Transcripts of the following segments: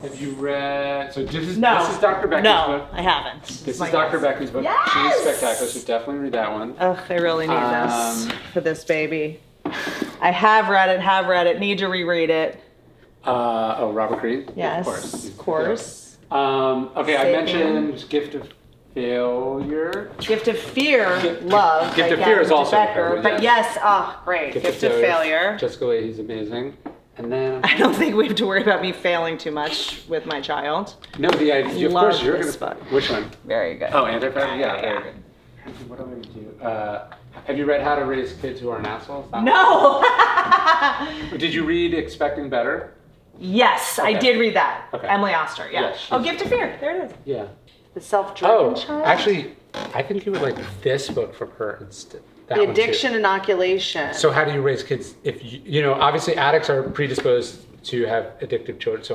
Have you read, so this is No. Dr. Becky's book. No, I haven't. This is Dr. Becky's book. Yes! She's spectacular, so definitely read that one. Ugh, I really need this for this baby. I have read it, need to reread it. Robert Greene? Yes, of course. Okay, I mentioned Gift of Failure. Gift of Fear, love. Gift of Fear is also Becker, but yes, great. Gift of Failure. Jessica Leahy's amazing. And then I don't think we have to worry about me failing too much with my child. No, the idea. Of course, you're going to. Which one? Very good. Oh, Anti-Fragile? Yeah, very good. What am I going to do? Have you read How to Raise Kids Who Aren't Assholes? No! Did you read Expecting Better? Yes, okay. I did read that. Okay. Emily Oster, yeah. Gift of Fear, there it is. Yeah. The Self-Driven Child? Actually, I think you would like this book from her instead. The Addiction Inoculation. So how do you raise kids if obviously addicts are predisposed to have addictive children. So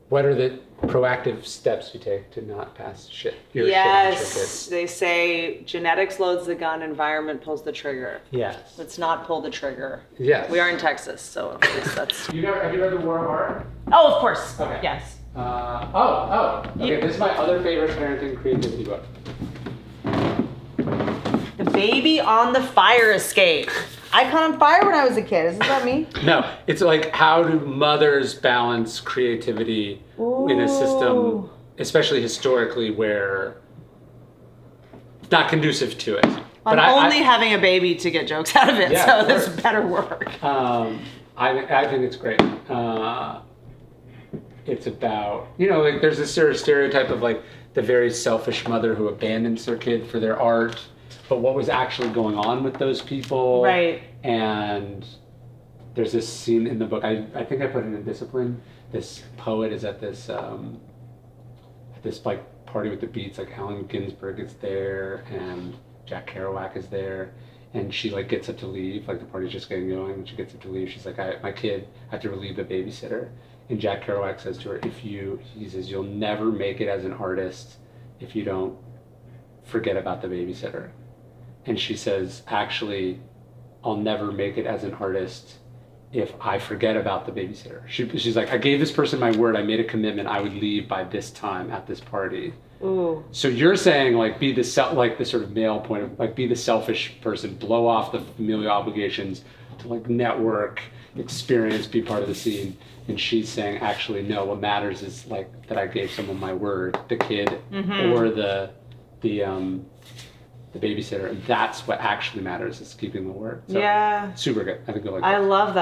what are the proactive steps you take to not pass shit? Yes, they say genetics loads the gun, environment pulls the trigger. Yes. Let's not pull the trigger. Yes. We are in Texas, so at least that's... Have you read The War of Art? Oh, of course. Okay. Yes. Okay, this is my other favorite parenting creativity book. The Baby on the Fire Escape. I caught on fire when I was a kid. Isn't that me? No, it's like how do mothers balance creativity in a system, especially historically, where it's not conducive to it. I'm only having a baby to get jokes out of it, so this better work. I think it's great. It's about, like there's this sort of stereotype of like the very selfish mother who abandons their kid for their art. But what was actually going on with those people? Right. And there's this scene in the book. I think I put it in Discipline. This poet is at this like party with the Beats. Like Allen Ginsberg is there, and Jack Kerouac is there, and she like gets up to leave. Like the party's just getting going, and she gets up to leave. She's like, my kid, I have to relieve the babysitter. And Jack Kerouac says to her, he says, you'll never make it as an artist if you don't forget about the babysitter. And she says, actually, I'll never make it as an artist if I forget about the babysitter. She's like, I gave this person my word. I made a commitment. I would leave by this time at this party. Ooh. So you're saying like be the sort of male point of like be the selfish person, blow off the familial obligations to like network, experience, be part of the scene. And she's saying, actually, no. What matters is like that I gave someone my word, the kid or the babysitter, and that's what actually matters is keeping the word. So, yeah. Super good. I think you'll like I that. love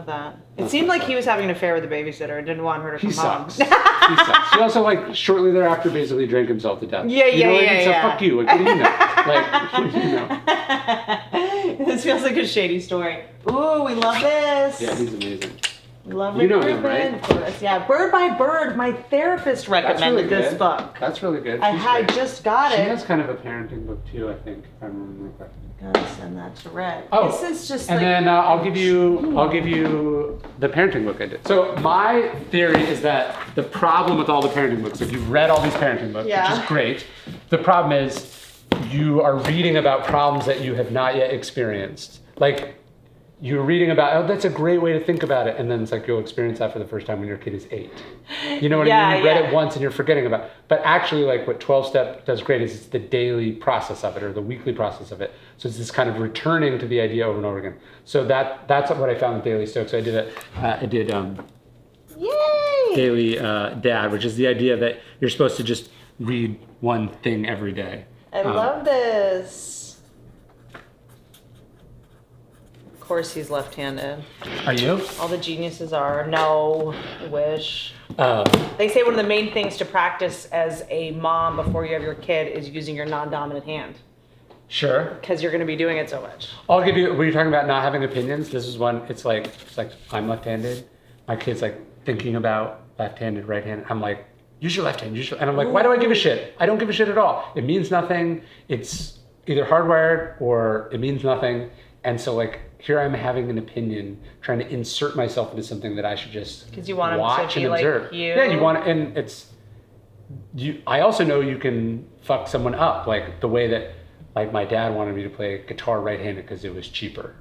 that. It seemed like he was having an affair with the babysitter and didn't want her to come home. He sucks. He also like shortly thereafter basically drank himself to death. Yeah. So fuck you. Like, what do you know? Like, what do you know? This feels like a shady story. Ooh, we love this. Yeah, he's amazing. Love you know him, right? Of course, yeah. Bird by Bird. My therapist recommended this book. That's really good. I just got it. She has kind of a parenting book too, I think, if I remember correctly. Gotta send that to Red. Oh, this is just. And then I'll give you the parenting book I did. So my theory is that the problem with all the parenting books, if you've read all these parenting books, which is great, the problem is you are reading about problems that you have not yet experienced. Like. You're reading about, that's a great way to think about it. And then it's like you'll experience that for the first time when your kid is 8. You know what I mean? You read it once and you're forgetting about it. But actually like what 12-step does great is it's the daily process of it or the weekly process of it. So it's this kind of returning to the idea over and over again. So that's what I found with Daily Stok. So I did Daily Dad, which is the idea that you're supposed to just read one thing every day. I love this. Of course he's left-handed. Are you? All the geniuses are. No, I wish. They say one of the main things to practice as a mom before you have your kid is using your non-dominant hand. Sure. Because you're going to be doing it so much. I'll give you, were you talking about not having opinions? This is one, it's like I'm left-handed. My kid's like thinking about left-handed, right-handed. I'm like, use your left hand, and I'm like, why do I give a shit? I don't give a shit at all. It means nothing. It's either hardwired or it means nothing. And so like, here I'm having an opinion, trying to insert myself into something that I should just because you want watch to be and observe. Like you. Yeah, you want, and it's you. I also know you can fuck someone up, like the way that, like my dad wanted me to play guitar right-handed because it was cheaper.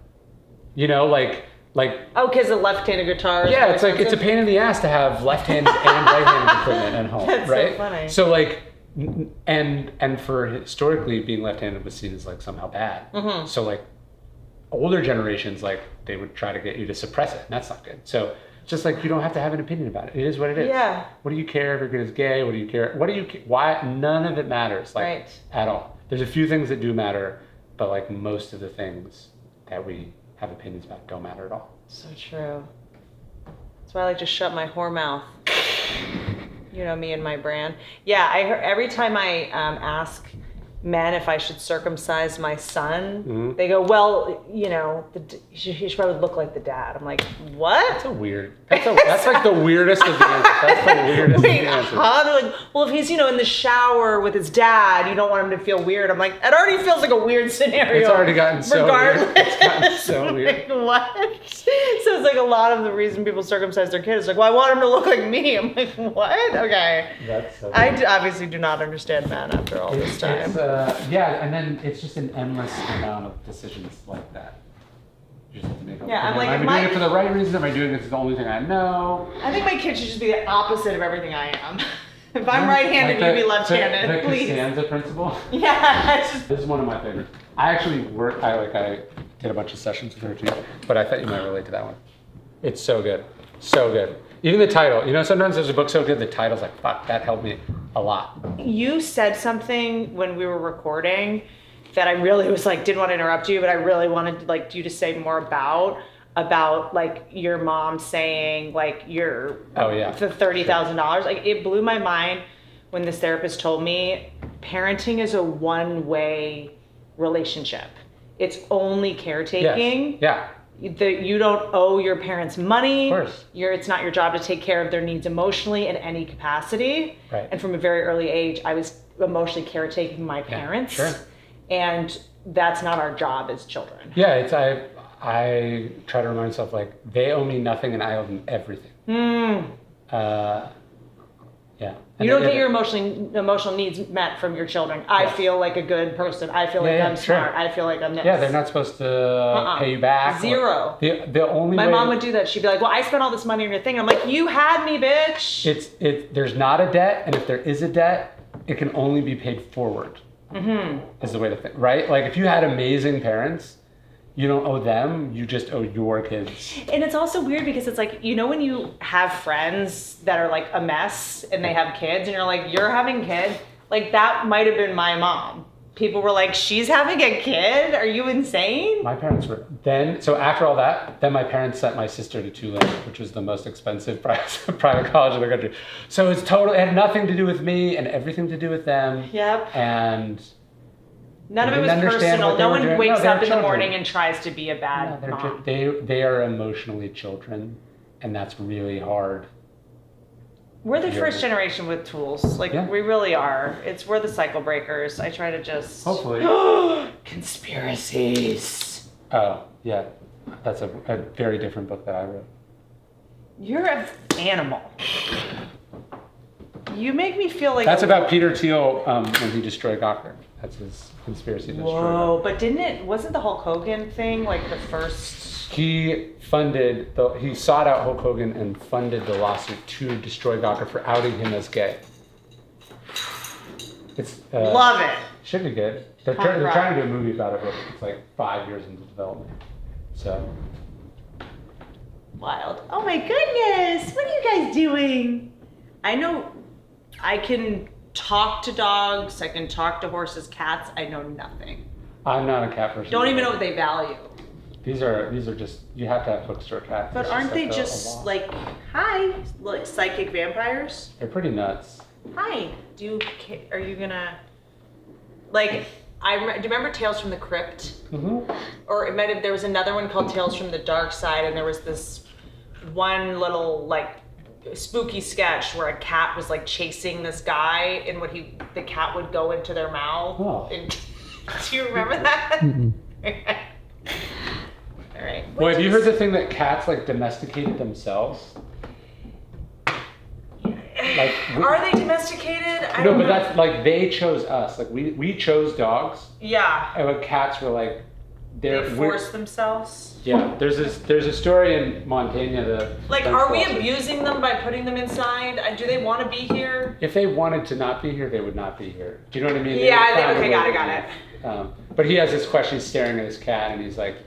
You know, like Like, because of left-handed guitars. Yeah, it's like it's a pain in the ass to have left-handed and right-handed equipment at home, That's right? so funny. So like, and for historically being left-handed was seen as like somehow bad. Mm-hmm. So like, older generations, like they would try to get you to suppress it, and that's not good. So just like you don't have to have an opinion about it. It is what it is. Yeah. What do you care if your kid is gay? What do you care? What do you? Why? None of it matters. Like Right. at all. There's a few things that do matter, but like most of the things that we have opinions about don't matter at all. So true. That's why I like to shut my whore mouth. You know me and my brand. Yeah, I heard every time I ask men if I should circumcise my son, they go, well, you know, he should probably look like the dad. I'm like, what? That's that's like the weirdest of the answers. That's the weirdest of the answers. They're like, well, if he's, in the shower with his dad, you don't want him to feel weird. I'm like, it already feels like a weird scenario. It's already gotten so regardless. weird. It's gotten so weird. Like, what? So it's like a lot of the reason people circumcise their kids. Like, well, I want him to look like me. I'm like, what? Okay. That's so I obviously do not understand men after all this time. Yeah, and then it's just an endless amount of decisions like that. You just have to make up. Yeah, I'm like, am I doing it for the right reason? Am I doing it because it's the only thing I know? I think my kid should just be the opposite of everything I am. If I'm right-handed, you be left-handed, the please. Costanza principle. Yeah. It's just... This is one of my favorites. I actually I did a bunch of sessions with her too, but I thought you might relate to that one. It's so good. So good. Even the title, sometimes there's a book so good, the title's like, fuck, that helped me a lot. You said something when we were recording that I really was like, didn't want to interrupt you, but I really wanted like you to say more about like your mom saying like the $30,000. Like it blew my mind when this therapist told me parenting is a one-way relationship. It's only caretaking. Yes. Yeah. You don't owe your parents money. Of course. It's not your job to take care of their needs emotionally in any capacity. Right. And from a very early age, I was emotionally caretaking my parents. Sure. And that's not our job as children. Yeah, I try to remind myself like they owe me nothing and I owe them everything. Yeah. And you don't get your emotional needs met from your children. I feel like a good person. I feel like I'm smart. I feel like I'm this. Yeah, they're not supposed to pay you back. Zero. The only My way mom would do that. She'd be like, well, I spent all this money on your thing. I'm like, you had me, bitch. There's not a debt, and if there is a debt, it can only be paid forward. Is the way to think, right? Like if you had amazing parents, you don't owe them, you just owe your kids. And it's also weird because it's like, when you have friends that are like a mess and they have kids and you're like, you're having kids, like that might have been my mom. People were like, she's having a kid? Are you insane? My parents were, so after all that, then my parents sent my sister to Tulane, which was the most expensive private college in the country. So it had nothing to do with me and everything to do with them. Yep. And none of it was personal. No one wakes up in the morning and tries to be a bad mom. They are emotionally children, and that's really hard. We're the first generation with tools. Like, we really are. We're the cycle breakers. I try to just... Hopefully. Conspiracies. Oh, yeah. That's a very different book that I wrote. You're an animal. You make me feel like... That's about Peter Thiel when he destroyed Gawker. That's his conspiracy to destroy Whoa, but wasn't the Hulk Hogan thing like the first... He sought out Hulk Hogan and funded the lawsuit to destroy Gawker for outing him as gay. Love it. Should be good. They're trying to do a movie about it, but it's like 5 years into development. So... Wild. Oh my goodness, what are you guys doing? I know I can talk to dogs, I can talk to horses, cats, I know nothing. I'm not a cat person. Don't even know what they value. These are just, you have to have bookstore cats. But aren't they just like, hi, like psychic vampires? They're pretty nuts. Hi, are you gonna, like, do you remember Tales from the Crypt? Mm-hmm. Or there was another one called Tales from the Dark Side, and there was this one little, like, spooky sketch where a cat was, like, chasing this guy, and the cat would go into their mouth. Oh. Do you remember that? Mm-mm. All right. Well, have you heard the thing that cats, like, domesticated themselves? Like, are they domesticated? I no, don't but know. that's like they chose us. Like we chose dogs. Yeah. And cats were like They force themselves? Yeah, there's a story in Montaigne. Like, are we abusing them by putting them inside? Do they want to be here? If they wanted to not be here, they would not be here. Do you know what I mean? Yeah, okay, got it. But he has this question, he's staring at his cat, and he's like,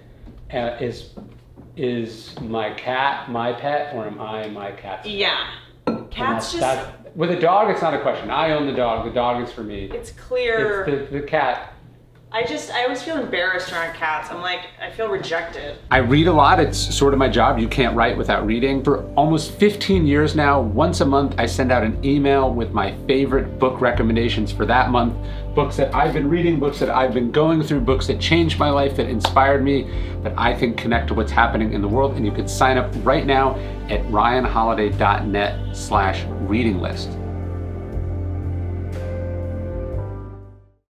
is my cat my pet, or am I my cat's pet? Yeah. Cats with a dog, it's not a question. I own the dog is for me. It's clear. It's the cat. I always feel embarrassed around cats. I'm like, I feel rejected. I read a lot. It's sort of my job. You can't write without reading. For almost 15 years now, once a month, I send out an email with my favorite book recommendations for that month. Books that I've been reading, books that I've been going through, books that changed my life, that inspired me, that I think connect to what's happening in the world. And you can sign up right now at ryanholiday.net/reading list.